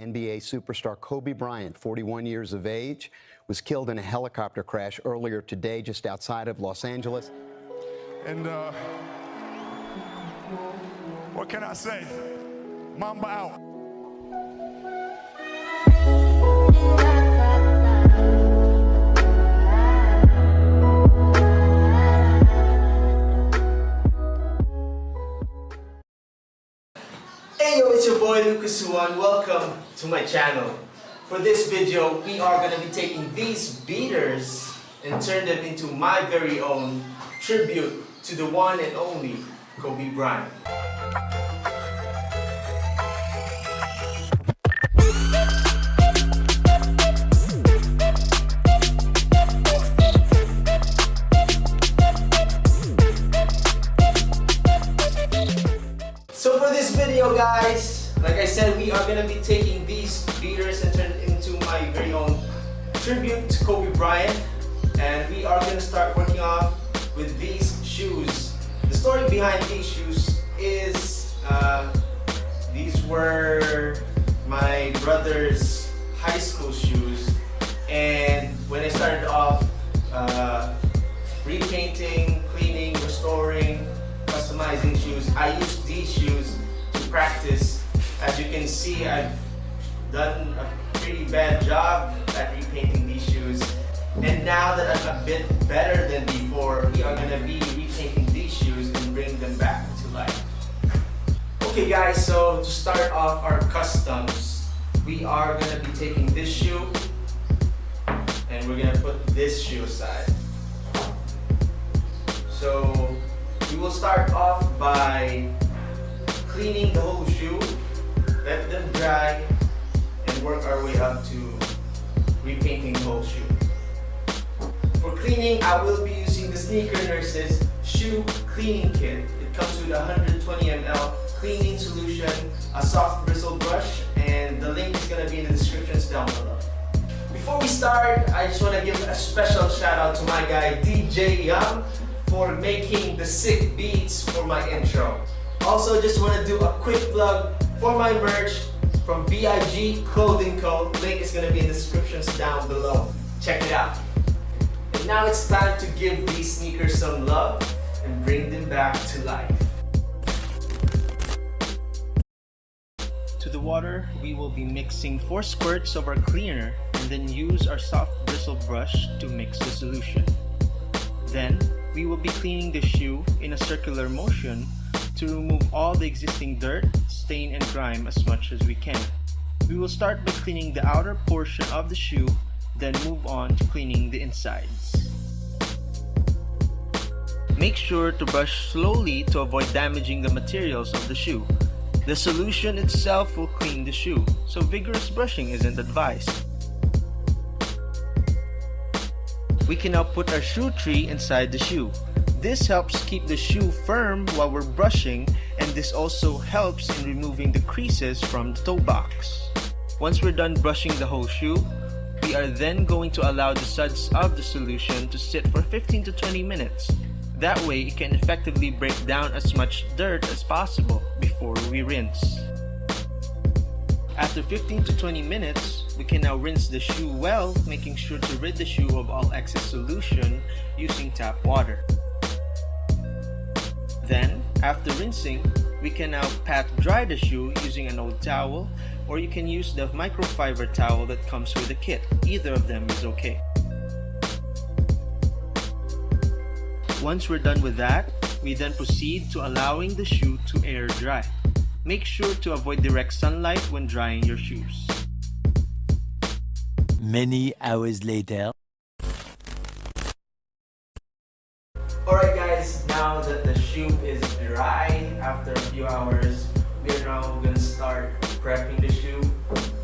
NBA superstar Kobe Bryant, 41 years of age, was killed in a helicopter crash earlier today just outside of Los Angeles. And what can I say? Mamba out. Hey yo, it's your boy Lxkxs Jxxn. Welcome to my channel. For this video, we are going to be taking these beaters and turn them into my very own tribute to the one and only Kobe Bryant. So for this video, guys, like I said, we are going to be taking these beaters and turn it into my very own tribute to Kobe Bryant. And we are going to start working off with these shoes. The story behind these shoes is these were my brother's high school shoes. And when I started off repainting, cleaning, restoring, customizing shoes, I used these shoes to practice. As you can see, I've done a pretty bad job at repainting these shoes. And now that I'm a bit better than before, we are going to be repainting these shoes and bring them back to life. Okay guys, so to start off our customs, we are going to be taking this shoe and we're going to put this shoe aside. So we will start off by cleaning the whole shoe, let them dry, and work our way up to repainting the whole shoe. For cleaning, I will be using the Sneaker Nurse's Shoe Cleaning Kit. It comes with a 120 ml cleaning solution, a soft bristle brush, and the link is going to be in the descriptions down below. Before we start, I just want to give a special shout out to my guy DJ Young for making the sick beats for my intro. Also, just want to do a quick plug for my merch from BIG Clothing Co. Link is going to be in the descriptions down below. Check it out. And now it's time to give these sneakers some love and bring them back to life. To the water, we will be mixing 4 squirts of our cleaner and then use our soft bristle brush to mix the solution. Then, we will be cleaning the shoe in a circular motion to remove all the existing dirt, stain, and grime as much as we can. We will start by cleaning the outer portion of the shoe, then move on to cleaning the insides. Make sure to brush slowly to avoid damaging the materials of the shoe. The solution itself will clean the shoe, so vigorous brushing isn't advised. We can now put our shoe tree inside the shoe. This helps keep the shoe firm while we're brushing, and this also helps in removing the creases from the toe box. Once we're done brushing the whole shoe, we are then going to allow the suds of the solution to sit for 15 to 20 minutes. That way it can effectively break down as much dirt as possible before we rinse. After 15 to 20 minutes, we can now rinse the shoe well, making sure to rid the shoe of all excess solution using tap water. Then, after rinsing, we can now pat dry the shoe using an old towel, or you can use the microfiber towel that comes with the kit. Either of them is okay. Once we're done with that, we then proceed to allowing the shoe to air dry. Make sure to avoid direct sunlight when drying your shoes. Many hours later. Alright guys, now that the shoe is dry after a few hours, we are now going to start prepping the shoe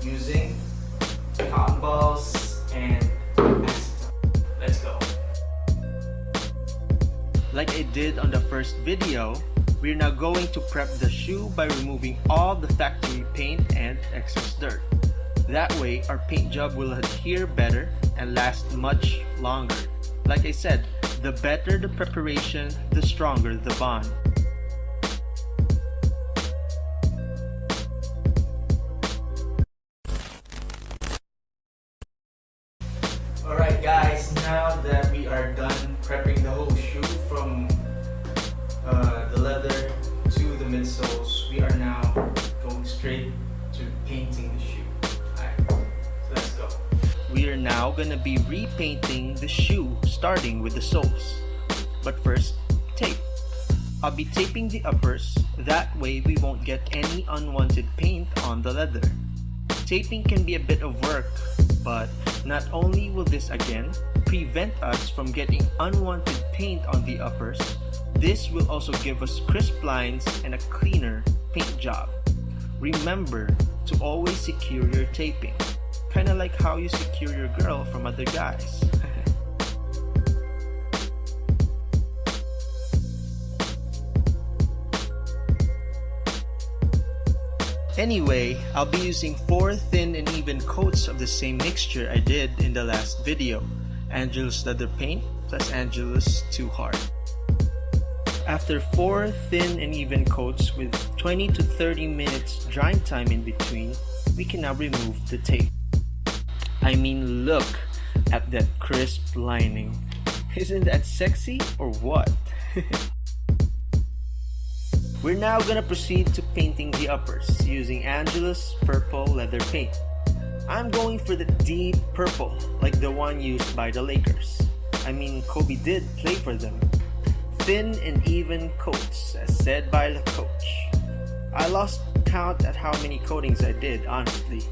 using cotton balls and acetone. Let's go. Like I did on the first video, we're now going to prep the shoe by removing all the factory paint and excess dirt. That way, our paint job will adhere better and last much longer. Like I said, the better the preparation, the stronger the bond. painting the shoe. Alright, so let's go. We are now gonna be repainting the shoe starting with the soles. But first, tape. I'll be taping the uppers, that way we won't get any unwanted paint on the leather. Taping can be a bit of work, but not only will this again prevent us from getting unwanted paint on the uppers, this will also give us crisp lines and a cleaner paint job. Remember to always secure your taping, kinda like how you secure your girl from other guys. Anyway, I'll be using 4 thin and even coats of the same mixture I did in the last video, Angelus leather paint plus Angelus 2 hard. After 4 thin and even coats with 20 to 30 minutes drying time in between, we can now remove the tape. I mean, look at that crisp lining. Isn't that sexy or what? We're now gonna proceed to painting the uppers using Angelus purple leather paint. I'm going for the deep purple, like the one used by the Lakers. I mean, Kobe did play for them. Thin and even coats, as said by the coach. I lost count at how many coatings I did, honestly.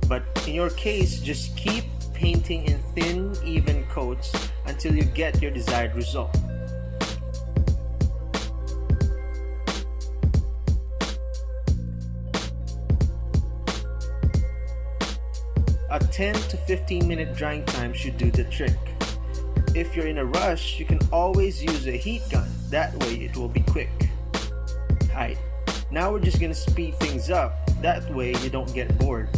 But in your case, just keep painting in thin, even coats until you get your desired result. A 10 to 15 minute drying time should do the trick. If you're in a rush, you can always use a heat gun, that way it will be quick. Alright, now we're just gonna speed things up, that way you don't get bored.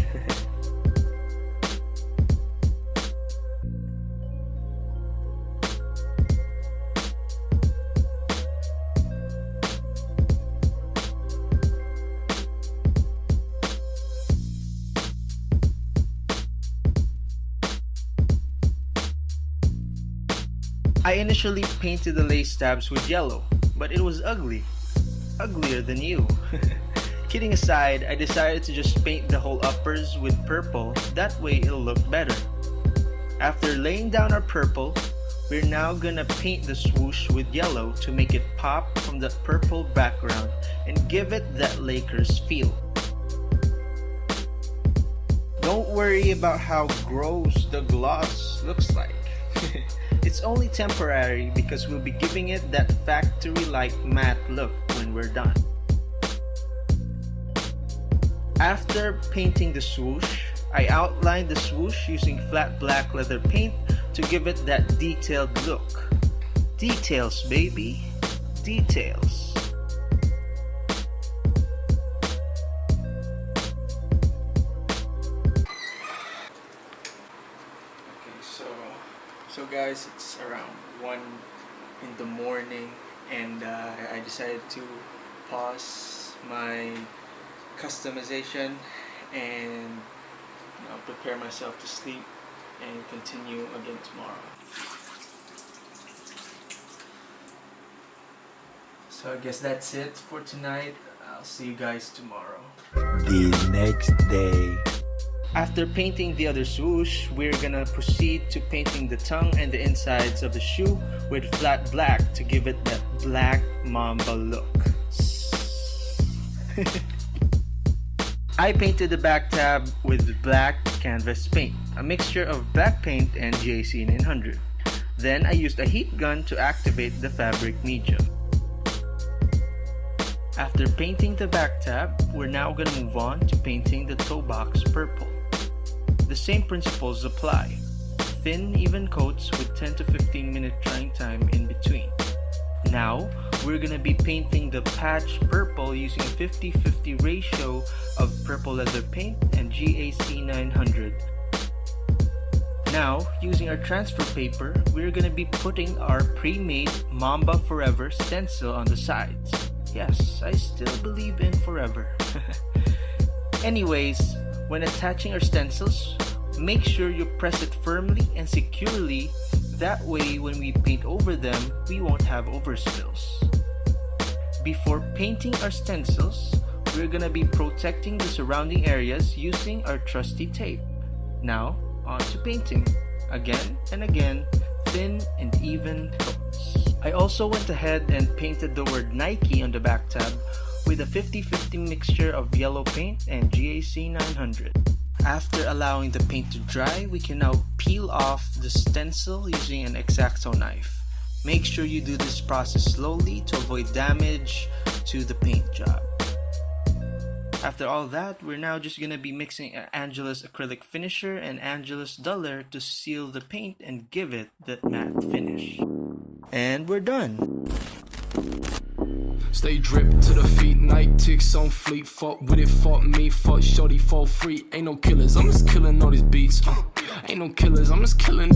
I initially painted the lace tabs with yellow, but it was ugly. Uglier than you. Kidding aside, I decided to just paint the whole uppers with purple, that way it'll look better. After laying down our purple, we're now gonna paint the swoosh with yellow to make it pop from the purple background and give it that Lakers feel. Don't worry about how gross the gloss looks like. It's only temporary because we'll be giving it that factory-like matte look when we're done. After painting the swoosh, I outlined the swoosh using flat black leather paint to give it that detailed look. Details, baby. Details. So guys, it's around 1 in the morning and I decided to pause my customization and prepare myself to sleep and continue again tomorrow. So I guess that's it for tonight. I'll see you guys tomorrow. The next day. After painting the other swoosh, we're gonna proceed to painting the tongue and the insides of the shoe with flat black to give it that black Mamba look. I painted the back tab with black canvas paint, a mixture of black paint and GAC 900. Then I used a heat gun to activate the fabric medium. After painting the back tab, we're now gonna move on to painting the toe box purple. The same principles apply. Thin, even coats with 10 to 15 minute drying time in between. Now, we're gonna be painting the patch purple using 50-50 ratio of purple leather paint and GAC 900. Now, using our transfer paper, we're gonna be putting our pre-made Mamba Forever stencil on the sides. Yes, I still believe in forever. Anyways, when attaching our stencils, make sure you press it firmly and securely, that way when we paint over them, we won't have overspills. Before painting our stencils, we're gonna be protecting the surrounding areas using our trusty tape. Now, on to painting. Again and again, thin and even coats. I also went ahead and painted the word Nike on the back tab with a 50-50 mixture of yellow paint and GAC 900. After allowing the paint to dry, we can now peel off the stencil using an X-Acto knife. Make sure you do this process slowly to avoid damage to the paint job. After all that, we're now just gonna be mixing Angela's acrylic finisher and Angela's duller to seal the paint and give it that matte finish. And we're done. Stay dripped to the feet, night ticks on fleet. Fuck with it, fuck me, fuck shorty, fall free. Ain't no killers, I'm just killing all these beats. Ain't no killers, I'm just killing.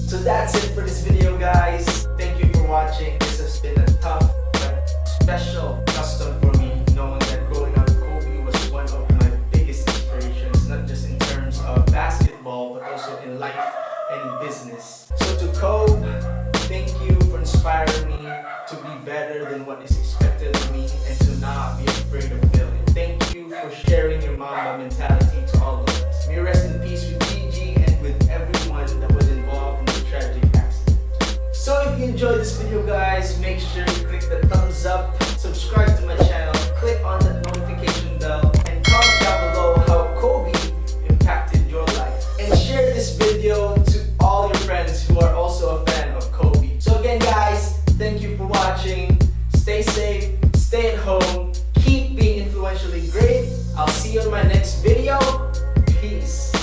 So that's it for this video, guys. Thank you for watching. This has been a tough but special custom for me, knowing that growing up Kobe was one of my biggest inspirations, not just in terms of basketball but also in life and in business. So to Kobe, thank you for inspiring me to be better than what is expected of me and to not be afraid of failure. Thank you for sharing your Mamba mentality to all of us. May you rest in peace with Gigi and with everyone that was involved in the tragic accident. So if you enjoyed this video, guys, make sure you click the thumbs up, subscribe to my channel, click on that notification bell, and comment down below how Kobe impacted your life. And share this video to all your friends who are also a fan of Kobe. So again, guys, thank you for watching. Stay safe, stay at home, keep being influentially great. I'll see you in my next video. Peace.